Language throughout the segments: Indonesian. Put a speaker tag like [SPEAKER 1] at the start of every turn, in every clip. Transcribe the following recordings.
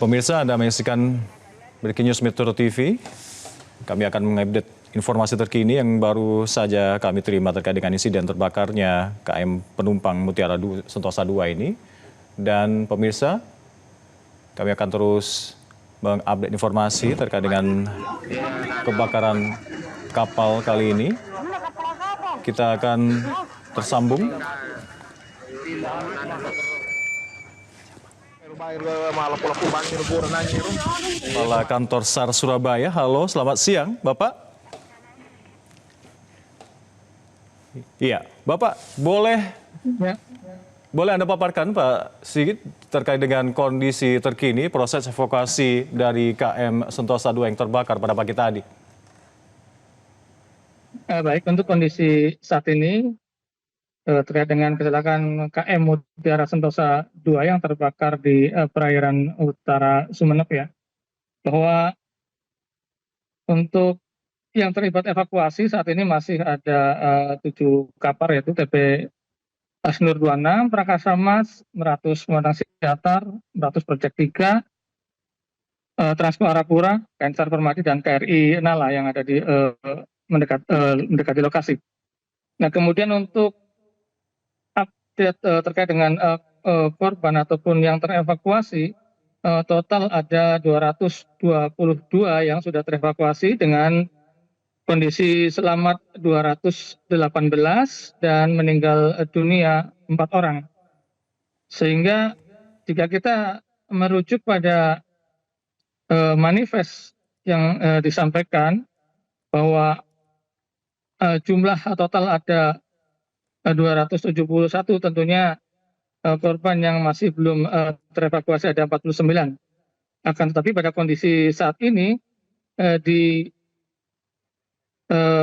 [SPEAKER 1] Pemirsa, Anda menyaksikan Breaking News Metro TV. Kami akan mengupdate informasi terkini yang baru saja kami terima terkait dengan insiden terbakarnya KM penumpang Mutiara Sentosa II ini. Dan pemirsa, kami akan terus mengupdate informasi terkait dengan kebakaran kapal kali ini. Kita akan tersambung. Kepala Kantor SAR Surabaya. Halo, selamat siang, Bapak. Iya, Bapak, boleh Anda paparkan, Pak Sigit, terkait dengan kondisi terkini proses evakuasi dari KM Sentosa II yang terbakar pada pagi tadi?
[SPEAKER 2] Baik, untuk kondisi saat ini terkait dengan kecelakaan KM Mutiara Sentosa II yang terbakar di perairan utara Sumeneb ya, bahwa untuk yang terlibat evakuasi saat ini masih ada 7 kapal, yaitu TP Asnur 26, Prakasa Mas, Meratus Muatang Siatar, Meratus Project 3, Transco Arapura, KN SAR Permadi, dan KRI Nala yang ada di mendekati lokasi. Nah, kemudian untuk update terkait dengan korban ataupun yang terevakuasi, total ada 222 yang sudah terevakuasi dengan kondisi selamat 218 dan meninggal dunia 4 orang. Sehingga jika kita merujuk pada manifest yang disampaikan bahwa jumlah total ada 271, tentunya korban yang masih belum terevakuasi ada 49. Akan tetapi pada kondisi saat ini di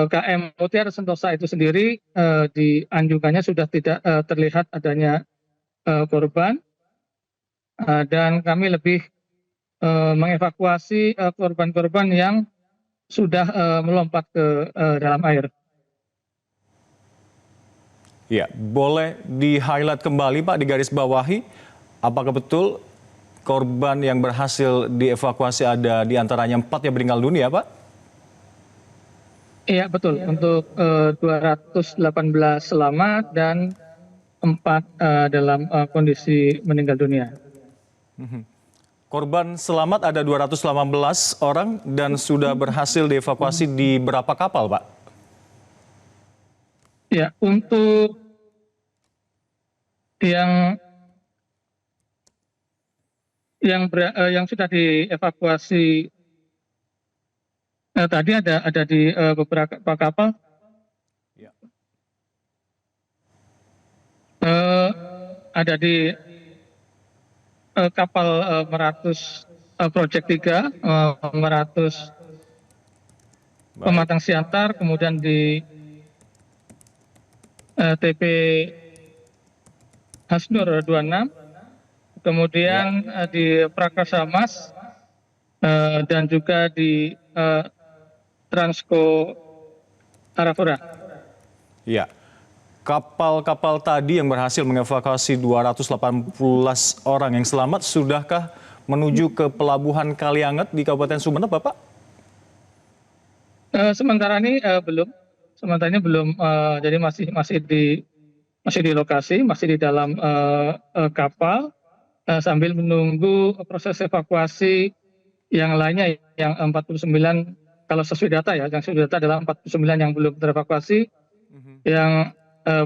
[SPEAKER 2] KM Mutiara Sentosa itu sendiri di anjungannya sudah tidak terlihat adanya korban, dan kami lebih mengevakuasi korban-korban yang sudah melompat ke dalam air.
[SPEAKER 1] Ya, boleh di-highlight kembali, Pak, di garis bawahi, apakah betul korban yang berhasil dievakuasi ada di antaranya 4 yang meninggal dunia, Pak?
[SPEAKER 2] Iya, betul. Untuk 218 selamat dan 4 dalam kondisi meninggal dunia.
[SPEAKER 1] Korban selamat ada 218 orang dan sudah berhasil dievakuasi di berapa kapal, Pak?
[SPEAKER 2] Ya, untuk yang sudah dievakuasi tadi ada di beberapa kapal.
[SPEAKER 1] Ya.
[SPEAKER 2] Ada di kapal Meratus Project 3, Meratus Pematang Siantar, kemudian di TP Asnur 26, kemudian di Prakasa Mas, dan juga di Transco Arapura.
[SPEAKER 1] Ya, kapal-kapal tadi yang berhasil mengevakuasi 218 orang yang selamat, sudahkah menuju ke Pelabuhan Kalianget di Kabupaten Sumeneb, Bapak?
[SPEAKER 2] Sementara ini belum. Sementara ini belum, jadi masih di lokasi, masih di dalam kapal, sambil menunggu proses evakuasi yang lainnya yang 49, kalau sesuai data ya, yang sesuai data adalah 49 yang belum terevakuasi, yang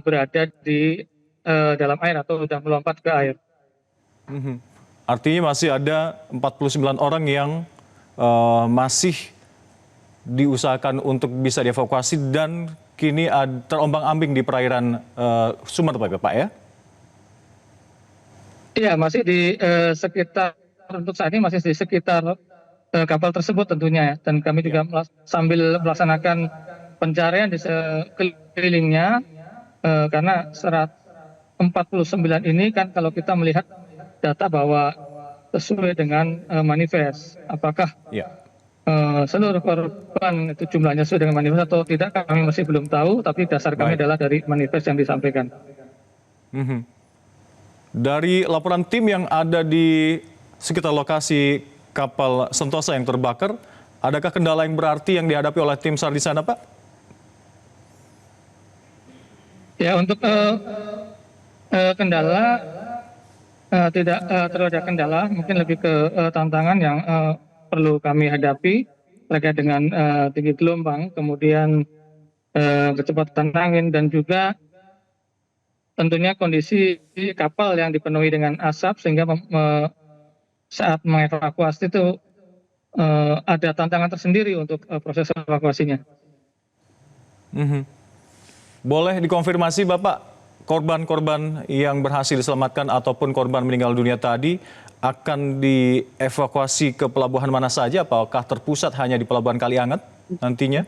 [SPEAKER 2] berada di dalam air atau sudah melompat ke air.
[SPEAKER 1] Artinya masih ada 49 orang yang masih diusahakan untuk bisa dievakuasi dan kini terombang-ambing di perairan Sumeneb, Pak, ya?
[SPEAKER 2] Iya, masih di sekitar, untuk saat ini masih di sekitar kapal tersebut tentunya, dan kami juga sambil melaksanakan pencarian di sekelilingnya, karena 49 ini kan kalau kita melihat data bahwa sesuai dengan manifest, apakah seluruh korban itu jumlahnya sesuai dengan manifest atau tidak, kami masih belum tahu, tapi dasar kami adalah dari manifest yang disampaikan.
[SPEAKER 1] Dari laporan tim yang ada di sekitar lokasi kapal Sentosa yang terbakar. Adakah kendala yang berarti yang dihadapi oleh tim SAR di sana, Pak?
[SPEAKER 2] Ya, untuk kendala tidak terlalu ada kendala, mungkin lebih ke tantangan yang perlu kami hadapi terkait dengan tinggi gelombang, kemudian kecepatan angin, dan juga tentunya kondisi kapal yang dipenuhi dengan asap sehingga saat mengevakuasi itu ada tantangan tersendiri untuk proses evakuasinya.
[SPEAKER 1] Boleh dikonfirmasi Bapak, korban-korban yang berhasil diselamatkan ataupun korban meninggal dunia tadi akan dievakuasi ke pelabuhan mana saja? Apakah terpusat hanya di Pelabuhan Kalianget nantinya?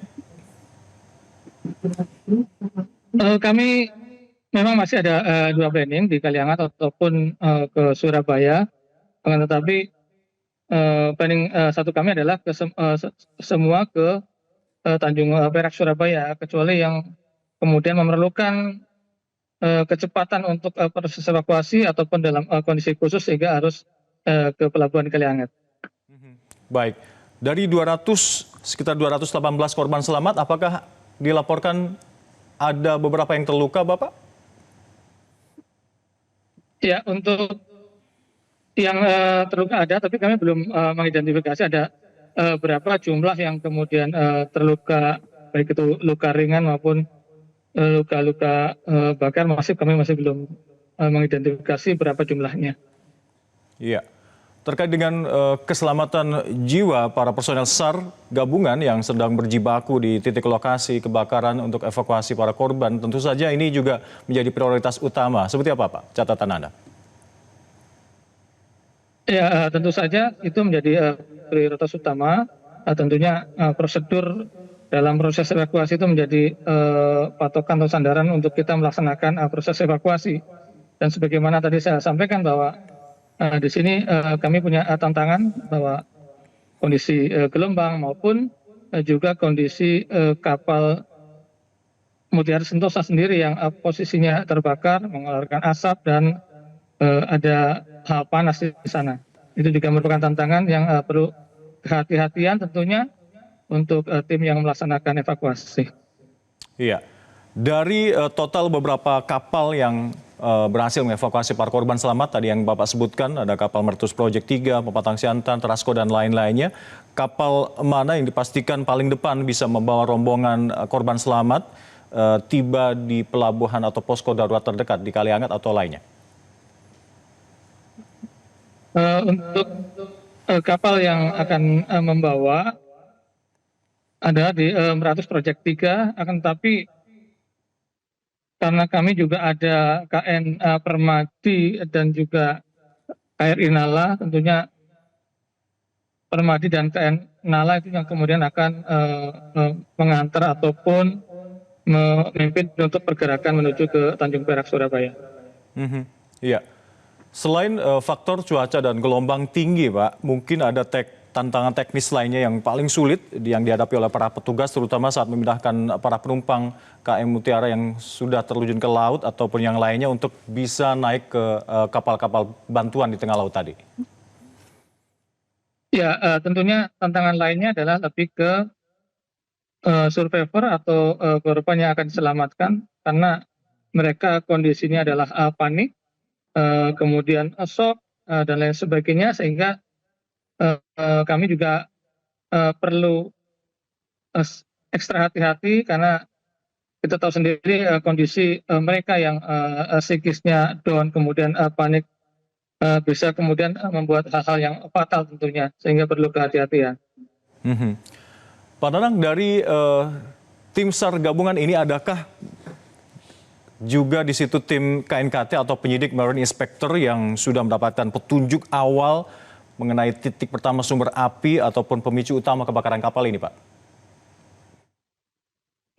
[SPEAKER 2] Kami memang masih ada dua planning di Kaliangat ataupun ke Surabaya, tetapi planning satu kami adalah semua ke Tanjung Perak Surabaya, kecuali yang kemudian memerlukan kecepatan untuk proses evakuasi ataupun dalam kondisi khusus sehingga harus ke Pelabuhan Kalianget.
[SPEAKER 1] Baik, dari sekitar 218 korban selamat, apakah dilaporkan ada beberapa yang terluka, Bapak?
[SPEAKER 2] Ya, untuk yang terluka ada, tapi kami belum mengidentifikasi ada berapa jumlah yang kemudian terluka, baik itu luka ringan maupun luka-luka bakar. Kami masih belum mengidentifikasi berapa jumlahnya.
[SPEAKER 1] Iya. Terkait dengan keselamatan jiwa para personel SAR gabungan yang sedang berjibaku di titik lokasi kebakaran untuk evakuasi para korban, tentu saja ini juga menjadi prioritas utama. Seperti apa, Pak, catatan Anda?
[SPEAKER 2] Ya, tentu saja itu menjadi prioritas utama. Tentunya prosedur dalam proses evakuasi itu menjadi patokan atau sandaran untuk kita melaksanakan proses evakuasi. Dan sebagaimana tadi saya sampaikan bahwa di sini kami punya tantangan bahwa kondisi gelombang maupun juga kondisi kapal Mutiara Sentosa sendiri yang posisinya terbakar, mengeluarkan asap dan ada hal panas di sana. Itu juga merupakan tantangan yang perlu kehati-hatian tentunya untuk tim yang melaksanakan evakuasi.
[SPEAKER 1] Iya. Dari total beberapa kapal yang berhasil mengevakuasi para korban selamat, tadi yang Bapak sebutkan, ada kapal Mertus Project 3, Pepatang Siantan, Terasko, dan lain-lainnya. Kapal mana yang dipastikan paling depan bisa membawa rombongan korban selamat tiba di pelabuhan atau posko darurat terdekat di Kalianget atau lainnya?
[SPEAKER 2] Untuk kapal yang akan membawa ada di Meratus Project 3, akan tetapi karena kami juga ada KN Permadi dan juga KRI Nala, tentunya Permadi dan KN Nala itu yang kemudian akan mengantar ataupun memimpin untuk pergerakan menuju ke Tanjung Perak Surabaya.
[SPEAKER 1] Iya. Selain faktor cuaca dan gelombang tinggi, Pak, mungkin ada tantangan teknis lainnya yang paling sulit yang dihadapi oleh para petugas, terutama saat memindahkan para penumpang KM Mutiara yang sudah terjun ke laut ataupun yang lainnya untuk bisa naik ke kapal-kapal bantuan di tengah laut tadi.
[SPEAKER 2] Ya, tentunya tantangan lainnya adalah lebih ke survivor atau korban yang akan diselamatkan, karena mereka kondisinya adalah panik, kemudian shock dan lain sebagainya, sehingga kami juga perlu ekstra hati-hati karena kita tahu sendiri kondisi mereka yang psikisnya down kemudian panik bisa kemudian membuat hal-hal yang fatal tentunya, sehingga perlu kehati-hatian.
[SPEAKER 1] Pak Nanang, dari tim SAR gabungan ini adakah juga di situ tim KNKT atau penyidik Marine Inspector yang sudah mendapatkan petunjuk awal mengenai titik pertama sumber api ataupun pemicu utama kebakaran kapal ini, Pak?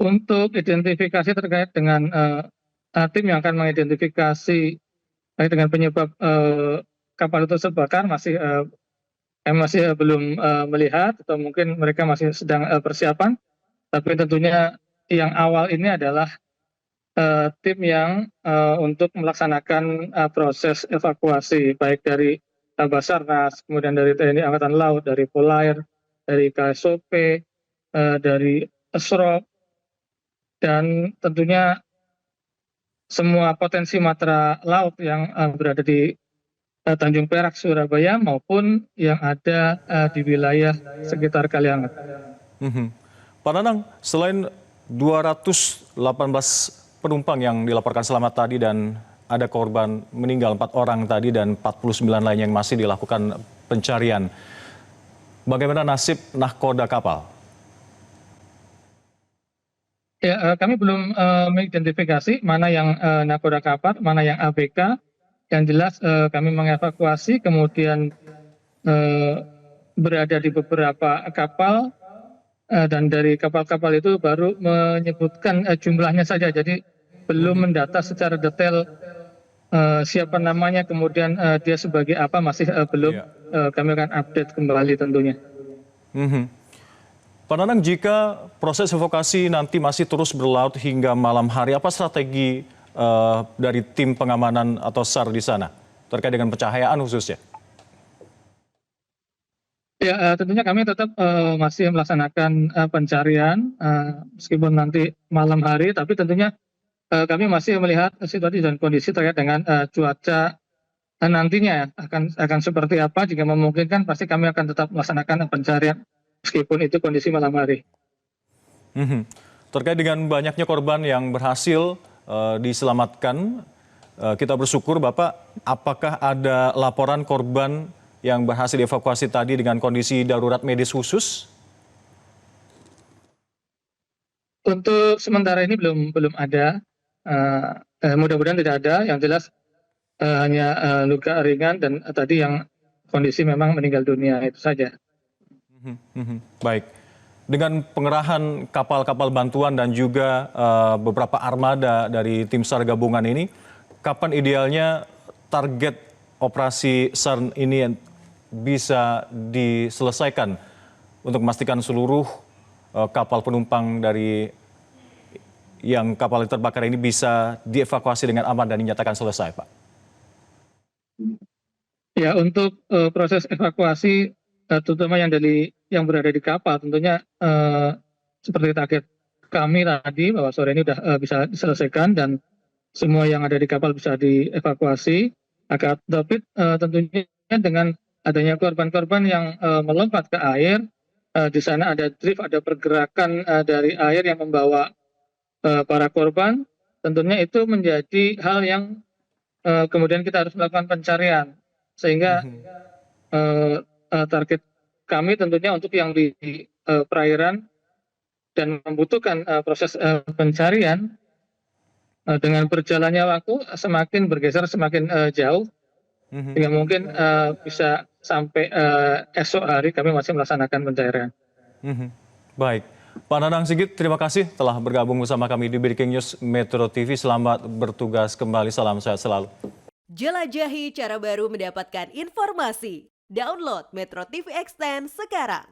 [SPEAKER 2] Untuk identifikasi terkait dengan tim yang akan mengidentifikasi terkait dengan penyebab kapal itu terbakar masih belum melihat, atau mungkin mereka masih sedang persiapan. Tapi tentunya yang awal ini adalah tim yang untuk melaksanakan proses evakuasi baik dari Basarnas, kemudian dari TNI Angkatan Laut, dari Polair, dari KSOP, dari Esrop, dan tentunya semua potensi matra laut yang berada di Tanjung Perak, Surabaya maupun yang ada di wilayah sekitar Kalianget.
[SPEAKER 1] Mhm. Pak Nanang, selain 218 penumpang yang dilaporkan selamat tadi dan ada korban meninggal 4 orang tadi dan 49 lainnya yang masih dilakukan pencarian, bagaimana nasib nahkoda kapal?
[SPEAKER 2] Ya, kami belum mengidentifikasi mana yang nakoda kapal, mana yang ABK. Yang jelas kami mengevakuasi, kemudian berada di beberapa kapal, dan dari kapal-kapal itu baru menyebutkan jumlahnya saja. Jadi belum mendata secara detail siapa namanya, kemudian dia sebagai apa, masih belum.
[SPEAKER 1] Iya.
[SPEAKER 2] Kami akan update kembali tentunya.
[SPEAKER 1] Mhm. Pak Nanang, jika proses evakuasi nanti masih terus berlaut hingga malam hari, apa strategi dari tim pengamanan atau SAR di sana terkait dengan pencahayaan khususnya?
[SPEAKER 2] Ya, tentunya kami tetap masih melaksanakan pencarian meskipun nanti malam hari, tapi tentunya kami masih melihat situasi dan kondisi terkait dengan cuaca nantinya akan seperti apa. Jika memungkinkan, pasti kami akan tetap melaksanakan pencarian meskipun itu kondisi malam hari.
[SPEAKER 1] Mhm. Terkait dengan banyaknya korban yang berhasil diselamatkan, kita bersyukur Bapak, apakah ada laporan korban yang berhasil dievakuasi tadi dengan kondisi darurat medis khusus?
[SPEAKER 2] Untuk sementara ini belum ada, mudah-mudahan tidak ada. Yang jelas hanya luka ringan dan tadi yang kondisi memang meninggal dunia, itu saja.
[SPEAKER 1] Mhm, mhm. Baik. Dengan pengerahan kapal-kapal bantuan dan juga beberapa armada dari tim SAR gabungan ini, kapan idealnya target operasi SAR ini bisa diselesaikan untuk memastikan seluruh kapal penumpang dari yang kapal yang terbakar ini bisa dievakuasi dengan aman dan dinyatakan selesai, Pak?
[SPEAKER 2] Ya, untuk proses evakuasi, terutama yang berada di kapal, tentunya seperti target kami tadi bahwa sore ini sudah bisa diselesaikan dan semua yang ada di kapal bisa dievakuasi. Tapi tentunya dengan adanya korban-korban yang melompat ke air, di sana ada drift, ada pergerakan dari air yang membawa para korban. Tentunya itu menjadi hal yang kemudian kita harus melakukan pencarian, sehingga target kami tentunya untuk yang di perairan dan membutuhkan proses pencarian, dengan berjalannya waktu semakin bergeser, semakin jauh,
[SPEAKER 1] Mhm.
[SPEAKER 2] sehingga mungkin bisa sampai esok hari kami masih melaksanakan pencarian.
[SPEAKER 1] Mhm. Baik. Pak Nanang Sigit, terima kasih telah bergabung bersama kami di Breaking News Metro TV. Selamat bertugas kembali, salam sehat selalu.
[SPEAKER 3] Jelajahi cara baru mendapatkan informasi. Download Metro TV Extend sekarang.